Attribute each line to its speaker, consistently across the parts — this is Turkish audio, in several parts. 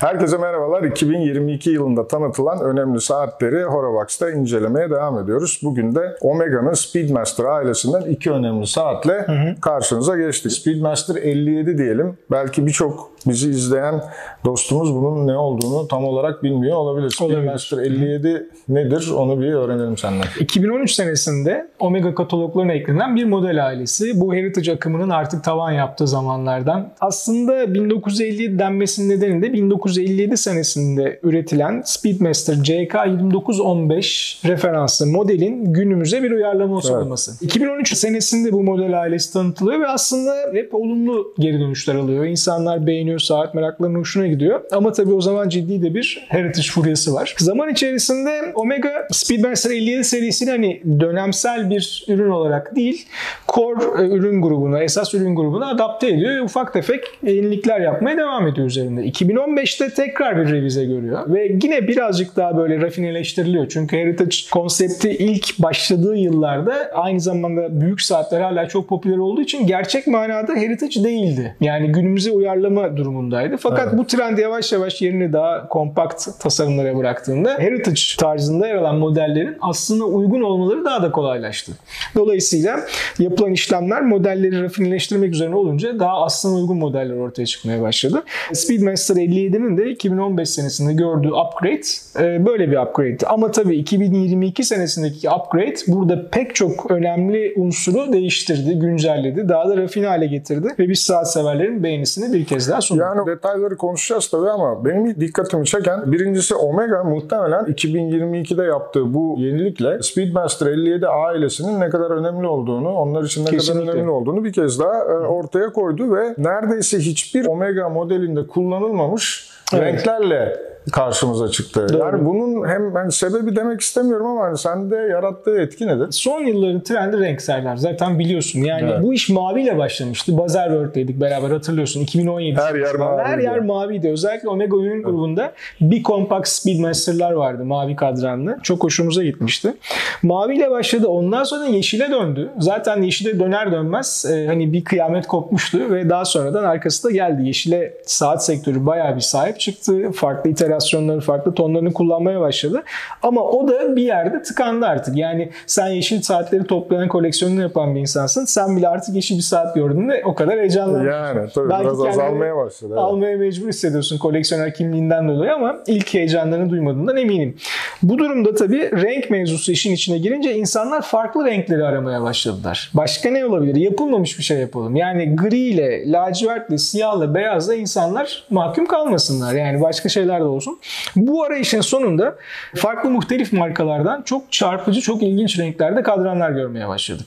Speaker 1: Herkese merhabalar. 2022 yılında tanıtılan önemli saatleri Horavax'ta incelemeye devam ediyoruz. Bugün de Omega'nın Speedmaster ailesinden iki önemli saatle karşınıza geçtik. Speedmaster 57 diyelim. Belki birçok bizi izleyen dostumuz bunun ne olduğunu tam olarak bilmiyor olabilir. Speedmaster 57 nedir? Onu bir öğrenelim senden.
Speaker 2: 2013 senesinde Omega kataloglarına eklenen bir model ailesi. Bu Heritage akımının artık tavan yaptığı zamanlardan. Aslında 1957 denmesinin nedeni de 1957 senesinde üretilen Speedmaster CK2915 referanslı modelin günümüze bir uyarlaması olması. 2013 senesinde bu model ailesi tanıtılıyor ve aslında hep olumlu geri dönüşler alıyor. İnsanlar beğeniyor, saat meraklarının hoşuna gidiyor. Ama tabii o zaman ciddi de bir Heritage furyası var. Zaman içerisinde Omega Speedmaster 57 serisini hani dönemsel bir ürün olarak değil, core ürün grubuna, esas ürün grubuna adapte ediyor ve ufak tefek yenilikler yapmaya devam ediyor üzerinde. 2015'te tekrar bir revize görüyor ve yine birazcık daha böyle rafineleştiriliyor. Çünkü Heritage konsepti ilk başladığı yıllarda aynı zamanda büyük saatler hala çok popüler olduğu için gerçek manada Heritage değildi. Yani günümüze uyarlama durumundaydı. Fakat bu trend yavaş yavaş yerini daha kompakt tasarımlara bıraktığında Heritage tarzında yer alan modellerin aslında uygun olmaları daha da kolaylaştı. Dolayısıyla yapılan işlemler modelleri rafineleştirmek üzerine olunca daha aslına uygun modeller ortaya çıkmaya başladı. Speedmaster 57'nin de 2015 senesinde gördüğü upgrade böyle bir upgrade'ti. Ama tabii 2022 senesindeki upgrade burada pek çok önemli unsuru değiştirdi, güncelledi, daha da rafine hale getirdi ve biz saat severlerin beğenisini bir kez daha sundu.
Speaker 1: Yani detayları konuşacağız tabii ama benim dikkatimi çeken birincisi Omega muhtemelen 2022'de yaptığı bu yenilikle Speedmaster 57 ailesinin ne kadar önemli olduğunu, onlar için ne kadar önemli olduğunu bir kez daha ortaya koydu ve neredeyse hiçbir Omega modelinde kullanılmamış renklerle karşımıza çıktı.
Speaker 2: Doğru.
Speaker 1: Yani bunun hem ben sebebi demek istemiyorum ama hani sende yarattığı etki nedir?
Speaker 2: Son yılların trendi renkseller. Zaten biliyorsun. Yani bu iş maviyle başlamıştı. Buzzerworth'teydik beraber, hatırlıyorsun. 2017.
Speaker 1: Her yer maviydi.
Speaker 2: Her yer maviydi. Özellikle Omega ürün grubunda bir compact Speedmaster'lar vardı. Mavi kadranlı. Çok hoşumuza gitmişti. Maviyle başladı. Ondan sonra yeşile döndü. Zaten yeşile döner dönmez hani bir kıyamet kopmuştu ve daha sonradan arkası da geldi. Yeşile saat sektörü bayağı bir sahip çıktı. Farklı iterasyonları, farklı tonlarını kullanmaya başladı. Ama o da bir yerde tıkandı artık. Yani sen yeşil saatleri toplayan, koleksiyonunu yapan bir insansın. Sen bile artık yeşil bir saat gördüğünde o kadar heyecanlanmışsın.
Speaker 1: Yani tabii
Speaker 2: belki
Speaker 1: biraz azalmaya başladı. Evet.
Speaker 2: Almaya mecbur hissediyorsun koleksiyoner kimliğinden dolayı ama ilk heyecanlarını duymadığından eminim. Bu durumda tabii renk mevzusu işin içine girince insanlar farklı renkleri aramaya başladılar. Başka ne olabilir? Yapılmamış bir şey yapalım. Yani gri ile, lacivertle, siyahla, beyazla insanlar mahkum kalmasınlar. Yani başka şeyler de olsun. Bu arayışın sonunda farklı muhtelif markalardan çok çarpıcı, çok ilginç renklerde kadranlar görmeye başladık.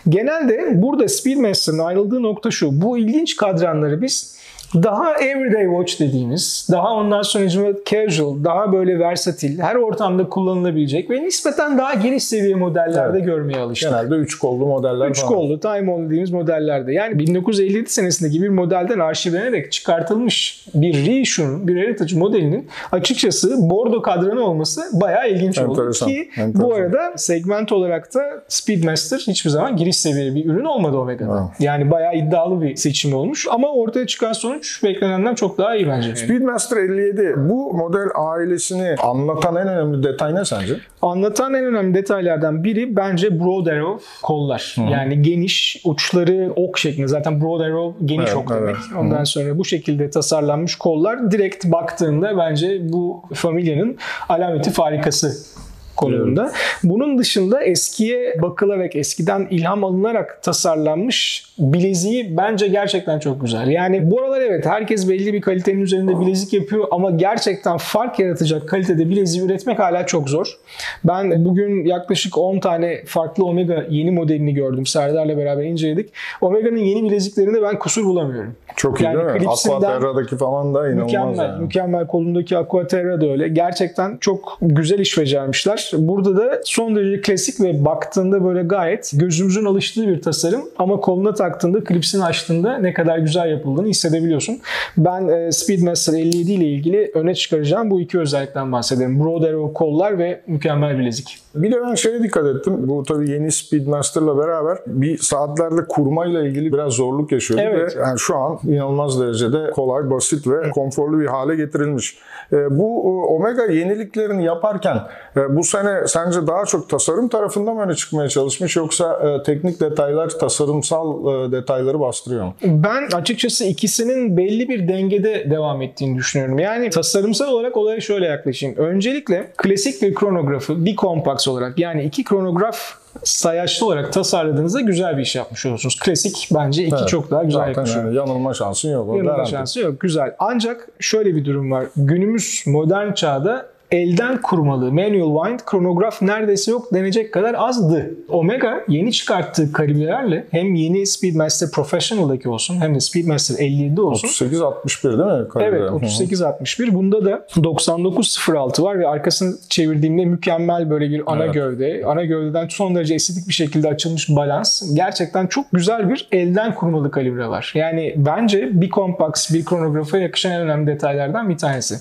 Speaker 2: Genelde burada Speedmaster'ın ayrıldığı nokta şu. Bu ilginç kadranları biz daha everyday watch dediğimiz, daha ondan sonra casual, daha böyle versatil, her ortamda kullanılabilecek ve nispeten daha geniş seviye modellerde görmeye alıştık.
Speaker 1: Genelde 3 kollu modeller
Speaker 2: 3 kollu, time on dediğimiz modellerde. Yani 1957 senesindeki bir modelden arşivlenerek çıkartılmış bir reissue, bir Heritage modelinin açıkçası bordo kadranı olması bayağı ilginç oldu. Ki bu arada segment olarak da Speedmaster hiçbir zaman giriş seviye bir ürün olmadı Omega'da. Yani bayağı iddialı bir seçim olmuş ama ortaya çıkan sonuç beklenenden çok daha iyi bence.
Speaker 1: Speedmaster 57 bu model ailesini anlatan en önemli detay ne sence?
Speaker 2: Anlatan en önemli detaylardan biri bence broad arrow kollar. Yani geniş, uçları ok şeklinde. Zaten broad arrow geniş ok demek. Ondan sonra bu şekilde tasarlanmış kollar direkt baktığında bence bu familyanın alameti farikası konumunda. Bunun dışında eskiye bakılarak, eskiden ilham alınarak tasarlanmış bileziği bence gerçekten çok güzel. Yani bu aralar evet herkes belli bir kalitenin üzerinde bilezik yapıyor ama gerçekten fark yaratacak kalitede bileziği üretmek hala çok zor. Ben bugün yaklaşık 10 tane farklı Omega yeni modelini gördüm. Serdar'la beraber inceledik. Omega'nın yeni bileziklerinde ben kusur bulamıyorum.
Speaker 1: Çok iyi değil mi? Aquaterra'daki falan da inanılmaz.
Speaker 2: Mükemmel. Kolundaki Aquaterra da öyle. Gerçekten çok güzel iş becermişler. var. Burada da son derece klasik ve baktığında böyle gayet gözümüzün alıştığı bir tasarım. Ama koluna taktığında, klipsini açtığında ne kadar güzel yapıldığını hissedebiliyorsun. Ben Speedmaster 57 ile ilgili öne çıkaracağım bu iki özellikten bahsederim. Broad Arrow kollar ve mükemmel bilezik.
Speaker 1: Bir de ben şeye dikkat ettim. Bu tabii yeni Speedmaster'la beraber bir saatlerde kurmayla ilgili biraz zorluk yaşıyorduk.
Speaker 2: Evet.
Speaker 1: Ve yani şu an inanılmaz derecede kolay, basit ve konforlu bir hale getirilmiş. Bu Omega yeniliklerini yaparken bu sene sence daha çok tasarım tarafından mı öne çıkmaya çalışmış yoksa teknik detaylar, tasarımsal detayları bastırıyor mu?
Speaker 2: Ben açıkçası ikisinin belli bir dengede devam ettiğini düşünüyorum. Yani tasarımsal olarak olaya şöyle yaklaşayım. Öncelikle klasik bir kronografı bir kompaks olarak, yani iki kronograf sayaçlı olarak tasarladığınızda güzel bir iş yapmış olursunuz. Klasik bence iki çok daha güzel yapmış olur.
Speaker 1: Yani yanılma şansın yok.
Speaker 2: Yanılma şansı yok. Güzel. Ancak şöyle bir durum var. Günümüz modern çağda elden kurmalı manual wind kronograf neredeyse yok denecek kadar azdı. Omega yeni çıkarttığı kalibrelerle hem yeni Speedmaster Professional'daki olsun hem de Speedmaster 57'de olsun.
Speaker 1: 38-61 değil mi? Kalibre?
Speaker 2: Evet, 38-61. Bunda da 99-06 var ve arkasını çevirdiğimde mükemmel böyle bir ana gövde. Ana gövdeden son derece estetik bir şekilde açılmış balans. Gerçekten çok güzel bir elden kurmalı kalibre var. Yani bence bir kompaks, bir kronografa yakışan en önemli detaylardan bir tanesi.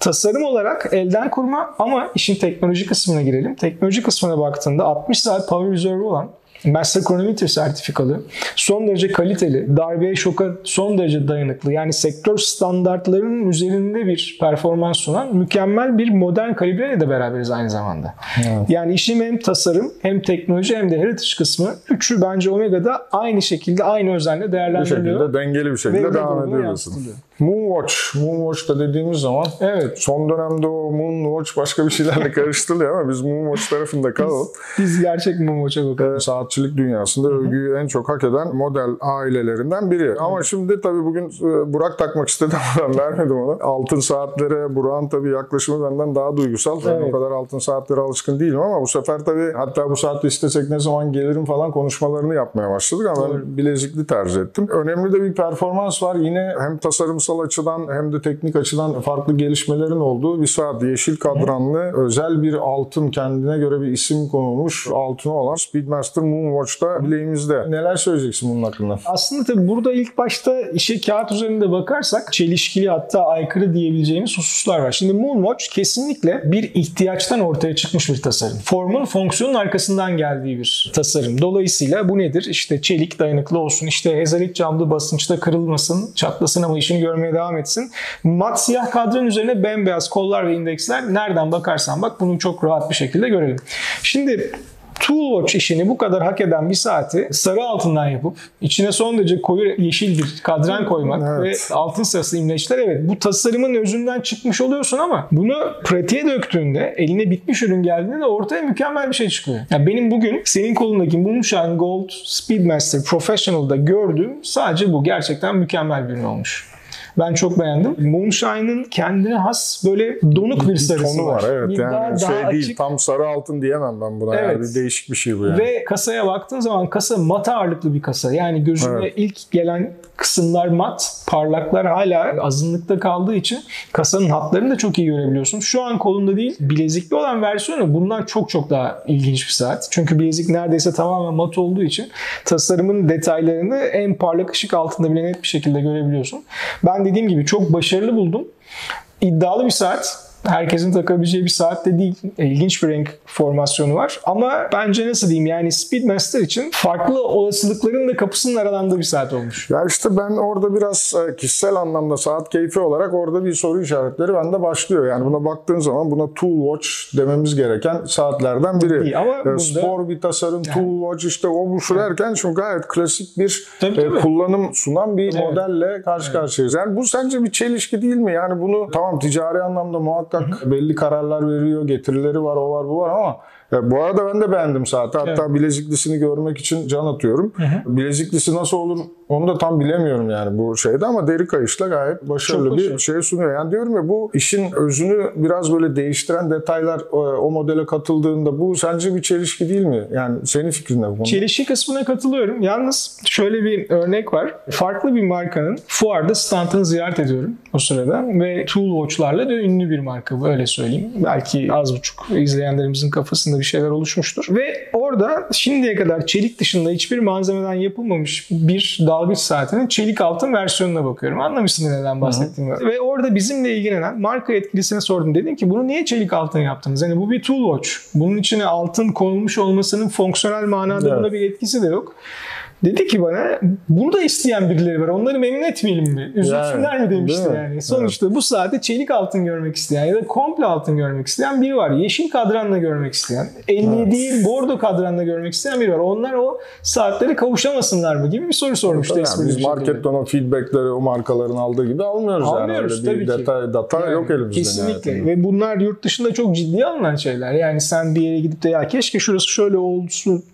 Speaker 2: Tasarım olarak elden kurma ama işin teknoloji kısmına girelim. Teknoloji kısmına baktığında 60 saat power reserve olan Master Chronometer sertifikalı, son derece kaliteli, darbeye şoka son derece dayanıklı, yani sektör standartlarının üzerinde bir performans sunan mükemmel bir modern kalibreyle de beraberiz aynı zamanda. Evet. Yani işin hem tasarım hem teknoloji hem de heritage kısmı üçü bence Omega'da aynı şekilde aynı özenle değerlendiriliyor.
Speaker 1: Bir şekilde dengeli bir şekilde devam ediyorsun. Moonwatch da dediğimiz zaman son dönemde o Moonwatch başka bir şeylerle karıştırılıyor ama biz Moonwatch tarafında kalalım.
Speaker 2: Biz gerçek Moonwatch'a bakalım.
Speaker 1: Saatçilik dünyasında övgüyü en çok hak eden model ailelerinden biri. Ama şimdi tabii bugün Burak takmak istedi ama ben vermedim ona. Altın saatlere Burak'ın tabii yaklaşımı benden daha duygusal. Ben o kadar altın saatlere alışkın değilim ama bu sefer tabii hatta bu saatte istesek ne zaman gelirim falan konuşmalarını yapmaya başladık ama ben bilezikli tercih ettim. Önemli de bir performans var. Yine hem tasarımsal açıdan hem de teknik açıdan farklı gelişmelerin olduğu bir saat. Yeşil kadranlı özel bir altın, kendine göre bir isim konulmuş altını olan Speedmaster Moonwatch'ta bileğimizde. Neler söyleyeceksin bunun hakkında?
Speaker 2: Aslında tabii burada ilk başta işe kağıt üzerinde bakarsak çelişkili hatta aykırı diyebileceğimiz hususlar var. Şimdi Moonwatch kesinlikle bir ihtiyaçtan ortaya çıkmış bir tasarım. Formun fonksiyonun arkasından geldiği bir tasarım. Dolayısıyla bu nedir? İşte çelik dayanıklı olsun, işte hezalit camlı basınçta kırılmasın, çatlasın ama işini görmeye devam etsin. Mat siyah kadran üzerine bembeyaz kollar ve indeksler, nereden bakarsan bak bunu çok rahat bir şekilde görelim. Şimdi Toolwatch işini bu kadar hak eden bir saati sarı altından yapıp içine son derece koyu yeşil bir kadran koymak ve altın sarısı imleçler, bu tasarımın özünden çıkmış oluyorsun ama bunu pratiğe döktüğünde, eline bitmiş ürün geldiğinde de ortaya mükemmel bir şey çıkıyor. Yani benim bugün senin kolundaki Moonshine Gold Speedmaster Professional'da gördüğüm sadece bu. Gerçekten mükemmel bir ürün olmuş. Ben çok beğendim. Moonshine'ın kendine has böyle donuk bir sarısı
Speaker 1: tonu var. Evet,
Speaker 2: bir
Speaker 1: yani
Speaker 2: daha
Speaker 1: değil.
Speaker 2: açık.
Speaker 1: Tam sarı altın diyemem ben buna. Yani bir değişik bir şey bu yani.
Speaker 2: Ve kasaya baktığın zaman kasa mat ağırlıklı bir kasa. Yani gözüme ilk gelen kısımlar mat, parlaklar hala azınlıkta kaldığı için kasanın hatlarını da çok iyi görebiliyorsun. Şu an kolunda değil, bilezikli olan versiyonu bundan çok daha ilginç bir saat. Çünkü bilezik neredeyse tamamen mat olduğu için tasarımın detaylarını en parlak ışık altında bile net bir şekilde görebiliyorsun. Ben dediğim gibi çok başarılı buldum. İddialı bir saat. Herkesin takabileceği bir saat de değil. İlginç bir renk formasyonu var. Ama bence nasıl diyeyim, yani Speedmaster için farklı olasılıkların da kapısının aralandığı bir saat olmuş.
Speaker 1: Ya işte ben orada biraz kişisel anlamda saat keyfi olarak orada bir soru işaretleri bende başlıyor. Yani buna baktığın zaman buna Toolwatch dememiz gereken saatlerden biri.
Speaker 2: İyi, ama bunda
Speaker 1: spor bir tasarım, Toolwatch işte o bu şu derken şu gayet klasik bir kullanım sunan bir modelle karşı karşıyayız. Yani bu sence bir çelişki değil mi? Yani bunu tamam ticari anlamda muhakkak belli kararlar veriyor, getirileri var, o var, bu var ama bu arada ben de beğendim saati. Hatta bileziklisini görmek için can atıyorum. Bileziklisi nasıl olur Onu da tam bilemiyorum yani bu şeyde ama deri kayışla gayet başarılı bir şey sunuyor. Yani diyorum ya, bu işin özünü biraz böyle değiştiren detaylar o modele katıldığında bu sence bir çelişki değil mi? Yani senin fikrin ne bu konuda?
Speaker 2: Çelişki kısmına katılıyorum. Yalnız şöyle bir örnek var. Farklı bir markanın fuarda standını ziyaret ediyorum o sırada ve Tool Watch'larla da ünlü bir marka bu, öyle söyleyeyim. Belki az buçuk izleyenlerimizin kafasında bir şeyler oluşmuştur. Ve orada şimdiye kadar çelik dışında hiçbir malzemeden yapılmamış bir dalgıç saatinin çelik altın versiyonuna bakıyorum. Anlamışsın neden bahsettiğimi. Ve orada bizimle ilgilenen marka yetkilisine sordum. Dedim ki bunu niye çelik altın yaptınız? Yani bu bir Tool Watch. Bunun içine altın konulmuş olmasının fonksiyonel manada buna bir etkisi de yok. Dedi ki bana, bunu da isteyen birileri var. Onları memnun etmeyelim mi? Üzülsünler mi demişti yani. Sonuçta bu saate çelik altın görmek isteyen ya da komple altın görmek isteyen biri var. Yeşil kadranla görmek isteyen, 50 değil bordo kadranla görmek isteyen biri var. Onlar o saatlere kavuşamasınlar mı gibi bir soru sormuştu.
Speaker 1: Yani biz marketten o feedbackleri o markaların aldığı gibi almıyoruz yani. Öyle bir data yani, yok elimizde.
Speaker 2: Kesinlikle. Yani. Ve bunlar yurt dışında çok ciddiye alınan şeyler. Yani sen bir yere gidip de ya keşke şurası şöyle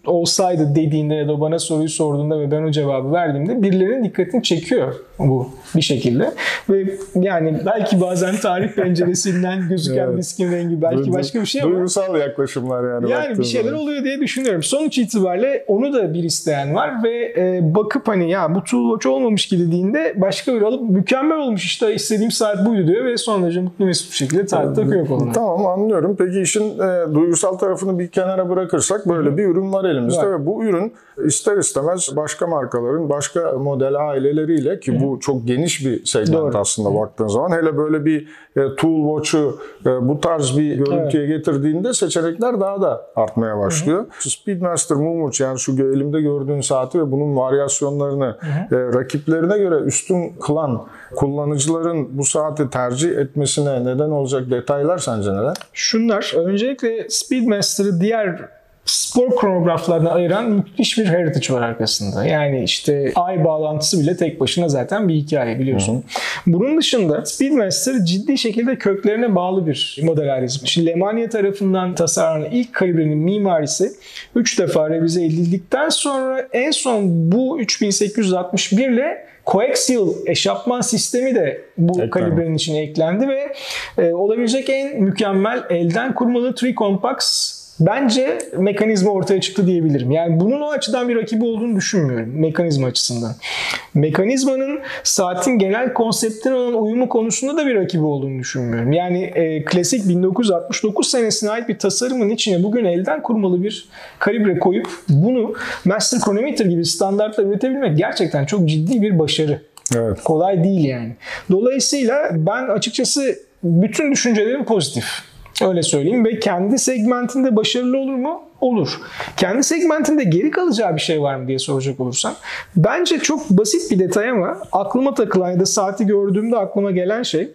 Speaker 2: olsaydı dediğinde ya da bana soruyu sorduğunda ve ben o cevabı verdiğimde birilerinin dikkatini çekiyor bu bir şekilde. Ve yani belki bazen tarih penceresinden gözüken diskin rengi, belki başka bir şey ama
Speaker 1: duygusal yaklaşımlar yani.
Speaker 2: Yani bir şeyler oluyor diye düşünüyorum. Sonuç itibariyle onu da bir isteyen var ve bakıp hani ya bu Tool Watch olmamış ki dediğinde başka biri alıp mükemmel olmuş işte istediğim saat buydu diyor ve son derece mutlu mesut bir şekilde takıyor koluna.
Speaker 1: Tamam, anlıyorum. Peki işin duygusal tarafını bir kenara bırakırsak böyle bir ürün var elimizde ve bu ürün ister istemez başka markaların başka model aileleriyle ki bu çok geniş bir segment aslında baktığın zaman, hele böyle bir Tool Watch'u bu tarz bir görüntüye getirdiğinde seçenekler daha da artmaya başlıyor. Speedmaster Moonwatch, yani şu elimde gördüğün saati ve bunun varyasyonlarını rakiplerine göre üstün kılan kullanıcıların bu saati tercih etmesine neden olacak detaylar sence neler?
Speaker 2: Şunlar. Öncelikle Speedmaster'ı diğer spor kronograflarına ayıran müthiş bir heritage var arkasında. Yani işte ay bağlantısı bile tek başına zaten bir hikaye, biliyorsun. Bunun dışında Speedmaster ciddi şekilde köklerine bağlı bir model ailesi. Şimdi Lemania tarafından tasarlanan ilk kalibrenin mimarisi 3 defa revize edildikten sonra en son bu 3861 ile Coaxial eşapman sistemi de bu kalibrenin içine eklendi ve olabilecek en mükemmel elden kurmalı Tri-Compax bence mekanizma ortaya çıktı diyebilirim. Yani bunun o açıdan bir rakibi olduğunu düşünmüyorum mekanizma açısından. Mekanizmanın saatin genel konseptine olan uyumu konusunda da bir rakibi olduğunu düşünmüyorum. Yani klasik 1969 senesine ait bir tasarımın içine bugün elden kurmalı bir kalibre koyup bunu Master Chronometer gibi standartla üretebilmek gerçekten çok ciddi bir başarı.
Speaker 1: Evet.
Speaker 2: Kolay değil yani. Dolayısıyla ben açıkçası bütün düşüncelerim pozitif. Öyle söyleyeyim ve kendi segmentinde başarılı olur mu? Olur. Kendi segmentinde geri kalacağı bir şey var mı diye soracak olursan. Bence çok basit bir detay ama aklıma takılan ya da saati gördüğümde aklıma gelen şey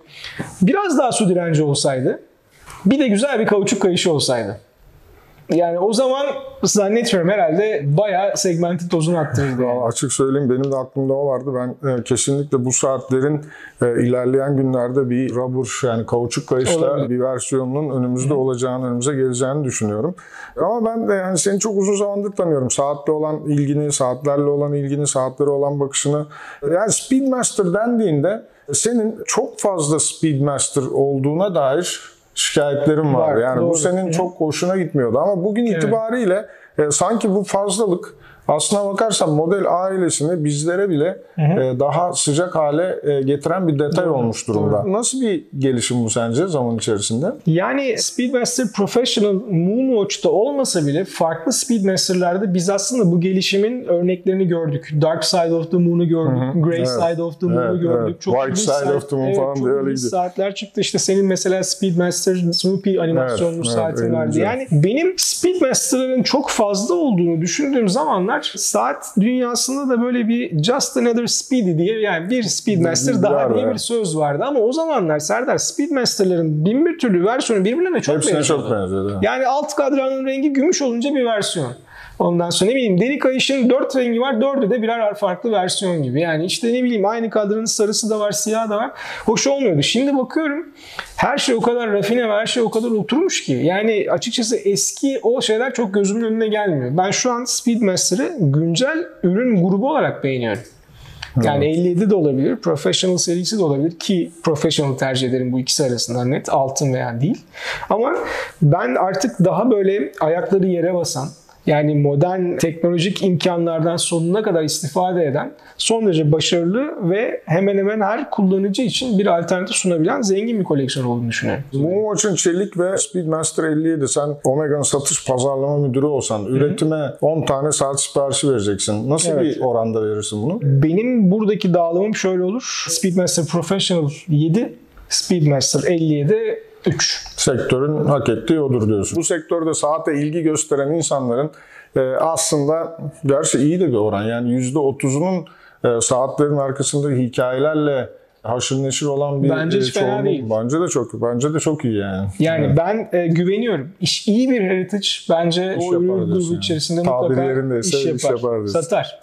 Speaker 2: biraz daha su direnci olsaydı, bir de güzel bir kauçuk kayışı olsaydı. Yani o zaman zannetmiyorum, herhalde bayağı segmentin tozunu attırırdı. Yani.
Speaker 1: Açık söyleyeyim, benim de aklımda o vardı. Ben kesinlikle bu saatlerin ilerleyen günlerde bir rubber, yani kauçuk kayışla bir versiyonunun önümüzde olacağını, önümüze geleceğini düşünüyorum. Ama ben de yani seni çok uzun zamandır tanıyorum. Saatle olan ilgini, saatlerle olan ilgini, saatlere olan bakışını. Yani Speedmaster dendiğinde senin çok fazla Speedmaster olduğuna dair şikayetlerim var. Yani doğru. Bu senin çok hoşuna gitmiyordu ama bugün itibariyle sanki bu fazlalık aslına bakarsan model ailesini bizlere bile daha sıcak hale getiren bir detay olmuş durumda. Doğru. Nasıl bir gelişim bu sence zaman içerisinde?
Speaker 2: Yani Speedmaster Professional Moonwatch'ta olmasa bile farklı Speedmaster'larda biz aslında bu gelişimin örneklerini gördük. Dark Side of the Moon'u gördük. Grey Side of the Moon'u gördük. Çok
Speaker 1: White Side of the Moon falan diye öyle gidiyor.
Speaker 2: Saatler çıktı. İşte senin mesela Speedmaster Snoopy animasyonlu saatin vardı. Yani benim Speedmaster'ların çok fazla olduğunu düşündüğüm zamanlar saat dünyasında da böyle bir just another Speedy diye, yani bir Speedmaster daha diye bir söz vardı ama o zamanlar Serdar, Speedmaster'ların bin bir türlü versiyonu birbirine çok benziyordu. Yani alt kadranın rengi gümüş olunca bir versiyon. Ondan sonra ne bileyim deri kayışın 4 rengi var. 4'ü de birer farklı versiyon gibi. Yani işte ne bileyim aynı kadranın sarısı da var, siyahı da var. Hoş olmuyordu. Şimdi bakıyorum her şey o kadar rafine ve her şey o kadar oturmuş ki. Yani açıkçası eski o şeyler çok gözümün önüne gelmiyor. Ben şu an Speedmaster'ı güncel ürün grubu olarak beğeniyorum. Yani 57 de olabilir, Professional serisi de olabilir ki Professional tercih ederim bu ikisi arasından net. Altın veya değil. Ama ben artık daha böyle ayakları yere basan, yani modern teknolojik imkanlardan sonuna kadar istifade eden, son derece başarılı ve hemen hemen her kullanıcı için bir alternatif sunabilen zengin bir koleksiyon olduğunu düşünüyorum.
Speaker 1: Bu için Çelik ve Speedmaster 57 sen Omega'nın satış pazarlama müdürü olsan üretime 10 tane saat siparişi vereceksin. Nasıl bir oranda verirsin bunu?
Speaker 2: Benim buradaki dağılımım şöyle olur. Speedmaster Professional 7, Speedmaster 57 3.
Speaker 1: Sektörün hak ettiği odur diyorsun. Bu sektörde saate ilgi gösteren insanların aslında gerçi iyi de bir oran. Yani %30'unun saatlerin arkasında hikayelerle haşır neşir olan bir
Speaker 2: Bence hiç fena değil.
Speaker 1: Bence de çok iyi yani.
Speaker 2: Yani ben güveniyorum. İyi bir heritage bence o ürün grubu içerisinde mutlaka iş yapar. Satar.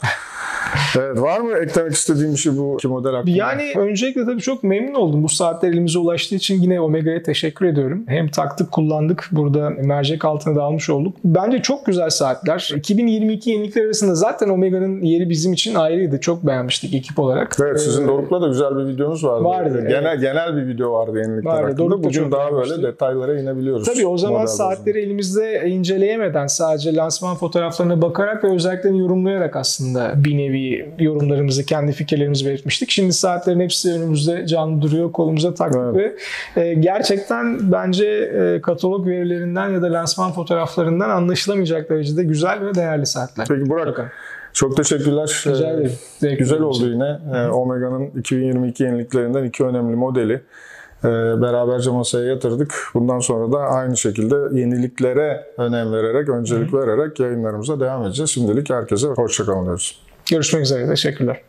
Speaker 1: Evet, var mı eklemek istediğim bir şey bu iki model hakkında?
Speaker 2: Yani öncelikle tabii çok memnun oldum. Bu saatler elimize ulaştığı için yine Omega'ya teşekkür ediyorum. Hem taktık, kullandık. Burada mercek altına da almış olduk. Bence çok güzel saatler. 2022 yenilikler arasında zaten Omega'nın yeri bizim için ayrıydı. Çok beğenmiştik ekip olarak.
Speaker 1: Evet, sizin Doruk'la da güzel bir videonuz vardı. Genel bir video vardı yenilikler hakkında. Bugün daha böyle detaylara inebiliyoruz.
Speaker 2: Tabii o zaman saatleri elimizde inceleyemeden sadece lansman fotoğraflarına bakarak ve özelliklerini yorumlayarak aslında bir nevi yorumlarımızı, kendi fikirlerimizi belirtmiştik. Şimdi saatlerin hepsi önümüzde canlı duruyor, kolumuza taktık ve gerçekten bence katalog verilerinden ya da lansman fotoğraflarından anlaşılamayacak derecede güzel ve değerli saatler.
Speaker 1: Peki Burak, çok teşekkürler.
Speaker 2: Rica ederim.
Speaker 1: Güzel oldu yine. Omega'nın 2022 yeniliklerinden iki önemli modeli beraberce masaya yatırdık. Bundan sonra da aynı şekilde yeniliklere önem vererek, öncelik vererek yayınlarımıza devam edeceğiz. Şimdilik herkese hoşça kalın diyoruz.
Speaker 2: Görüşmek üzere. Teşekkürler.